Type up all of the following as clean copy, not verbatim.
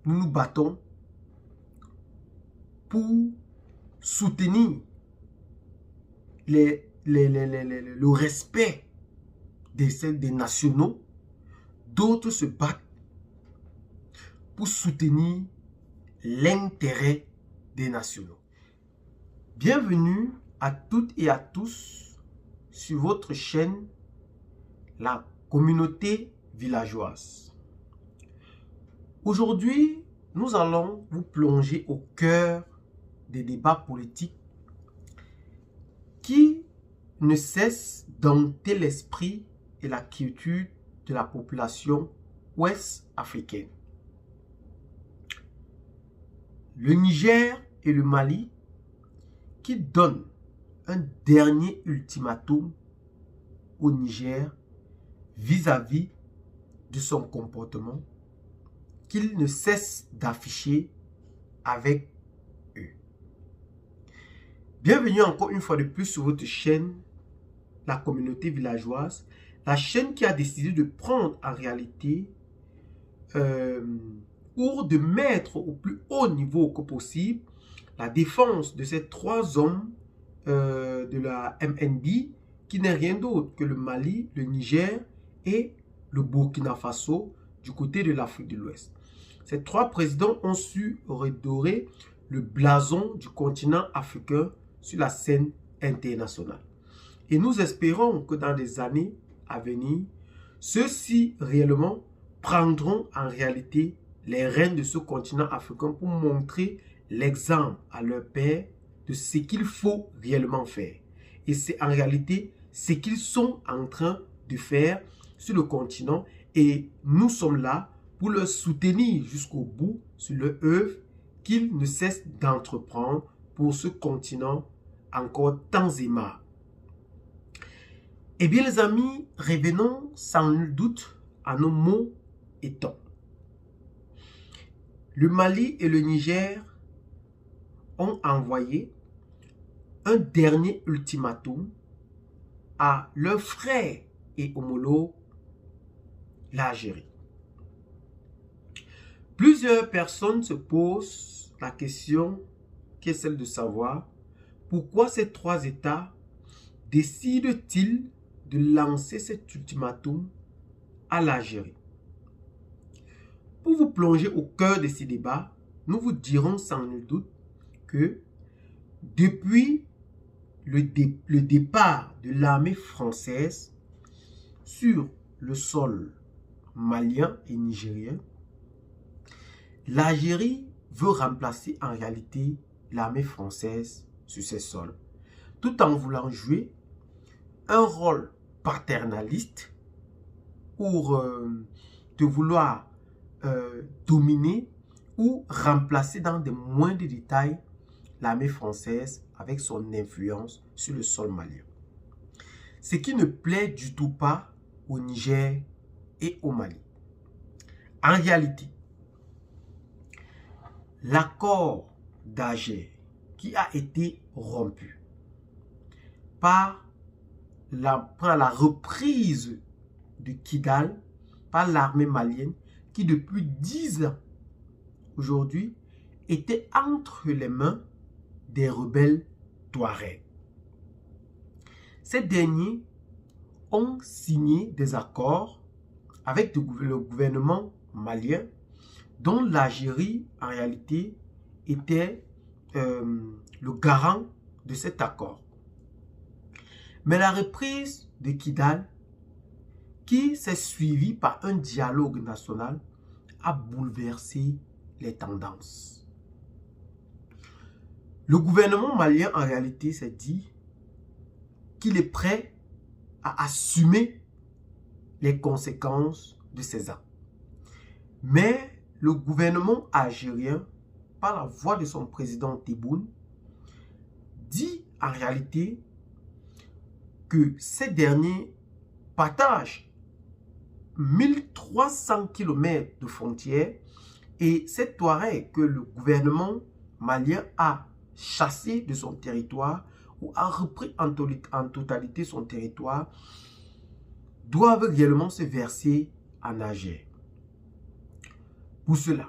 nous nous battons pour soutenir le respect des nationaux. D'autres se battent pour soutenir l'intérêt des nationaux. Bienvenue à toutes et à tous sur votre chaîne, la communauté villageoise. Aujourd'hui, nous allons vous plonger au cœur des débats politiques qui ne cessent d'hanter l'esprit et la quiétude de la population ouest-africaine. Le Niger et le Mali qui donnent un dernier ultimatum au Niger vis-à-vis de son comportement qu'il ne cesse d'afficher avec eux. Bienvenue encore une fois de plus sur votre chaîne, la communauté villageoise, la chaîne qui a décidé de prendre en réalité ou de mettre au plus haut niveau que possible la défense de ces trois hommes de la MND qui n'est rien d'autre que le Mali, le Niger et le Burkina Faso du côté de l'Afrique de l'Ouest. Ces trois présidents ont su redorer le blason du continent africain sur la scène internationale. Et nous espérons que dans les années à venir, ceux-ci réellement prendront en réalité les rênes de ce continent africain pour montrer l'exemple à leur père de ce qu'il faut réellement faire. Et c'est en réalité ce qu'ils sont en train de faire sur le continent et nous sommes là pour leur soutenir jusqu'au bout sur leur œuvre qu'ils ne cessent d'entreprendre pour ce continent encore tant aimable. Eh bien les amis, revenons sans nul doute à nos mots et tons. Le Mali et le Niger ont envoyé un dernier ultimatum à leurs frères et homologues, l'Algérie. Plusieurs personnes se posent la question qui est celle de savoir pourquoi ces trois États décident-ils de lancer cet ultimatum à l'Algérie. Pour vous plonger au cœur de ces débats, nous vous dirons sans nul doute que depuis le départ de l'armée française sur le sol malien et nigérien, l'Algérie veut remplacer en réalité l'armée française sur ses sols, tout en voulant jouer un rôle paternaliste pour de vouloir dominer ou remplacer dans de moindres détails l'armée française avec son influence sur le sol malien. Ce qui ne plaît du tout pas au Niger et au Mali. En réalité, l'accord d'Alger qui a été rompu par la reprise de Kidal par l'armée malienne qui depuis 10 ans aujourd'hui était entre les mains des rebelles Touaregs. Ces derniers ont signé des accords avec le gouvernement malien dont l'Algérie en réalité était le garant de cet accord. Mais la reprise de Kidal, qui s'est suivie par un dialogue national, a bouleversé les tendances. Le gouvernement malien, en réalité, s'est dit qu'il est prêt à assumer les conséquences de ces actes. Mais le gouvernement algérien, par la voix de son président Tebboune, dit en réalité que ces derniers partagent 1300 km de frontières et ces Touaregs que le gouvernement malien a chassés de son territoire ou a repris en totalité son territoire doivent réellement se verser en Alger. Pour cela,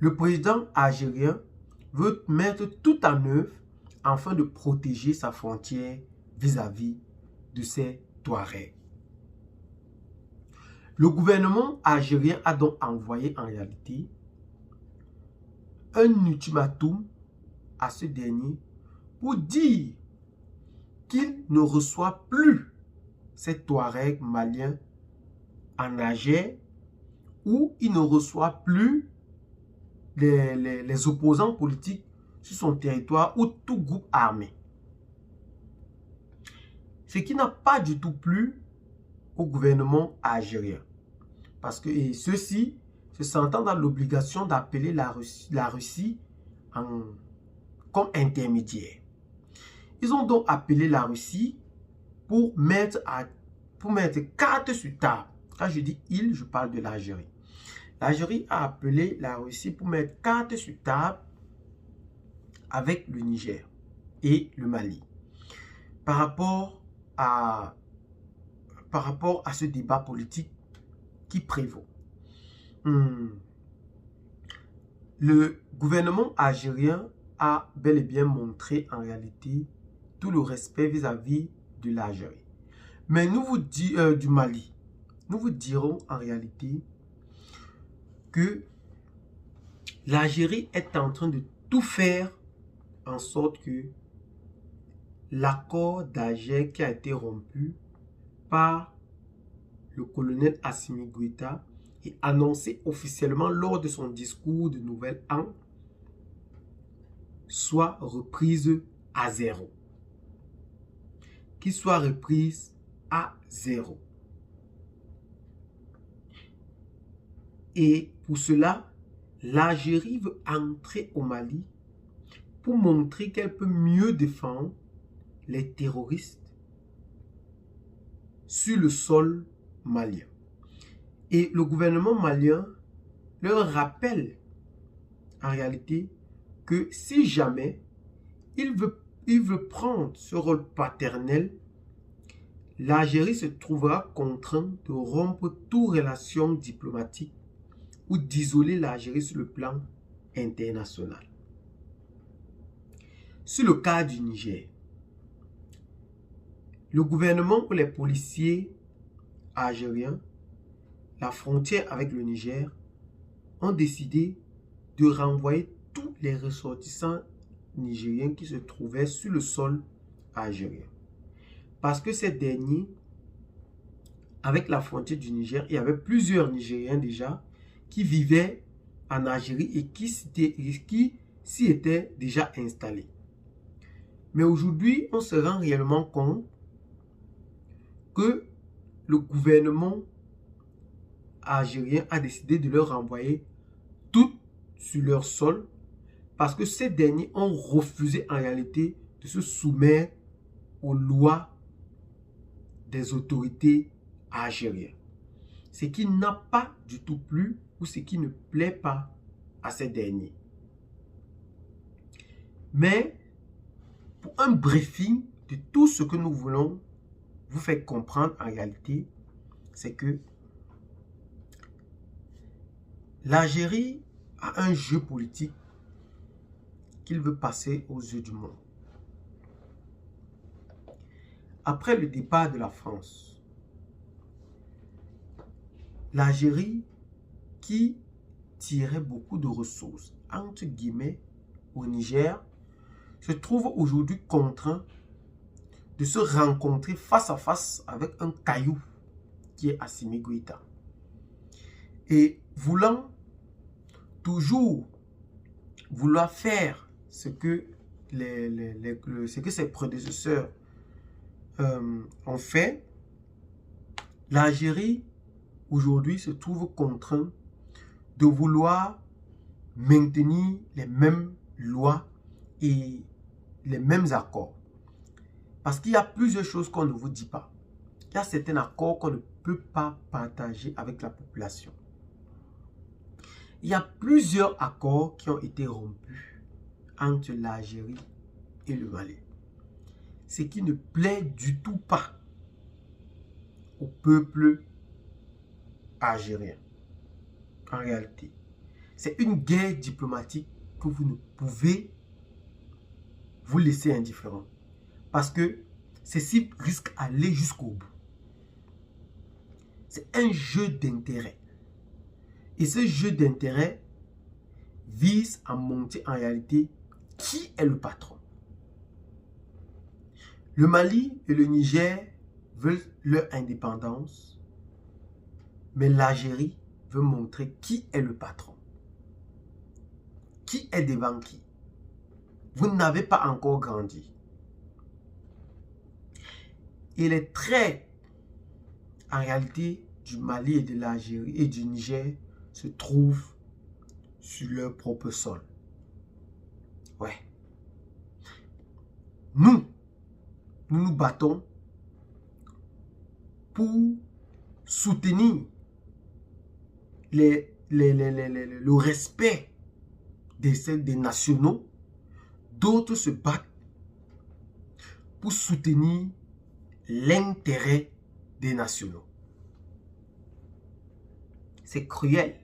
Le président algérien veut mettre tout en œuvre afin de protéger sa frontière vis-à-vis de ces Touaregs. Le gouvernement algérien a donc envoyé en réalité un ultimatum à ce dernier pour dire qu'il ne reçoit plus ces Touaregs maliens en Alger, ou il ne reçoit plus les opposants politiques sur son territoire ou tout groupe armé. Ce qui n'a pas du tout plu au gouvernement algérien. Parce que ceux-ci se sentant dans l'obligation d'appeler la Russie comme intermédiaire. Ils ont donc appelé la Russie pour mettre carte sur table. Quand je dis ils, je parle de l'Algérie. L'Algérie a appelé la Russie pour mettre carte sur table avec le Niger et le Mali. Par rapport à ce débat politique qui prévaut. Le gouvernement algérien a bel et bien montré en réalité tout le respect vis-à-vis de l'Algérie. Mais du Mali, nous vous dirons en réalité que l'Algérie est en train de tout faire en sorte que l'accord d'Alger qui a été rompu par le colonel Assimi Goïta et annoncé officiellement lors de son discours de Nouvel An soit reprise à zéro. Qu'il soit reprise à zéro. Et pour cela, l'Algérie veut entrer au Mali pour montrer qu'elle peut mieux défendre les terroristes sur le sol malien. Et le gouvernement malien leur rappelle en réalité que si jamais il veut prendre ce rôle paternel, l'Algérie se trouvera contrainte de rompre toute relation diplomatique ou d'isoler l'Algérie sur le plan international. Sur le cas du Niger, le gouvernement ou les policiers algériens, la frontière avec le Niger, ont décidé de renvoyer tous les ressortissants nigériens qui se trouvaient sur le sol algérien. Parce que ces derniers, avec la frontière du Niger, il y avait plusieurs Nigériens déjà qui vivaient en Algérie et qui s'y étaient déjà installés. Mais aujourd'hui, on se rend réellement compte que le gouvernement algérien a décidé de leur renvoyer tout sur leur sol parce que ces derniers ont refusé en réalité de se soumettre aux lois des autorités algériennes. Ce qui n'a pas du tout plu ou ce qui ne plaît pas à ces derniers. Mais pour un briefing de tout ce que nous voulons vous faire comprendre en réalité, c'est que l'Algérie a un jeu politique qu'il veut passer aux yeux du monde. Après le départ de la France, l'Algérie, qui tirait beaucoup de ressources, entre guillemets, au Niger, se trouve aujourd'hui contraint de se rencontrer face à face avec un caillou qui est Assimi Goïta. Et toujours vouloir faire ce que ses prédécesseurs ont fait, l'Algérie aujourd'hui se trouve contraint de vouloir maintenir les mêmes lois et les mêmes accords. Parce qu'il y a plusieurs choses qu'on ne vous dit pas. Il y a certains accords qu'on ne peut pas partager avec la population. Il y a plusieurs accords qui ont été rompus entre l'Algérie et le Mali. Ce qui ne plaît du tout pas au peuple algérien. En réalité. C'est une guerre diplomatique que vous ne pouvez vous laisser indifférent. Parce que ceci risque d'aller jusqu'au bout. C'est un jeu d'intérêt. Et ce jeu d'intérêt vise à montrer en réalité qui est le patron. Le Mali et le Niger veulent leur indépendance, mais l'Algérie veut montrer qui est le patron. Qui est devant qui? Vous n'avez pas encore grandi. Et les traits, en réalité, du Mali et de l'Algérie et du Niger se trouvent sur leur propre sol. Ouais. Nous nous battons pour soutenir le respect des nationaux. D'autres se battent pour soutenir l'intérêt des nationaux. C'est cruel.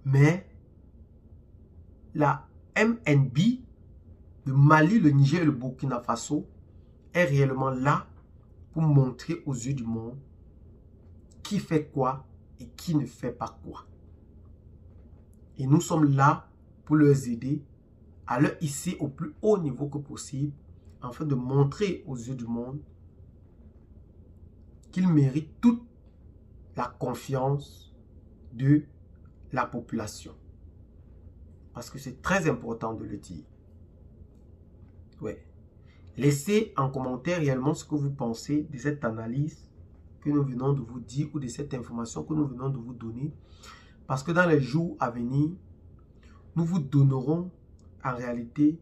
Mais la MNB, le Mali, le Niger et le Burkina Faso est réellement là pour montrer aux yeux du monde qui fait quoi et qui ne fait pas quoi. Et nous sommes là pour leur aider à leur hisser au plus haut niveau que possible afin de montrer aux yeux du monde qu'ils méritent toute la confiance de la population. Parce que c'est très important de le dire. Ouais. Laissez en commentaire réellement ce que vous pensez de cette analyse que nous venons de vous dire ou de cette information que nous venons de vous donner. Parce que dans les jours à venir, nous vous donnerons en réalité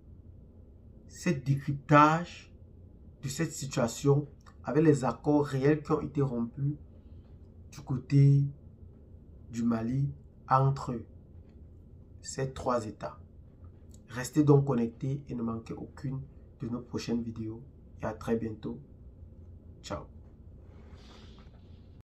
ce décryptage de cette situation avec les accords réels qui ont été rompus du côté du Mali entre ces trois États. Restez donc connectés et ne manquez aucune de nos prochaines vidéos. Et à très bientôt. Ciao.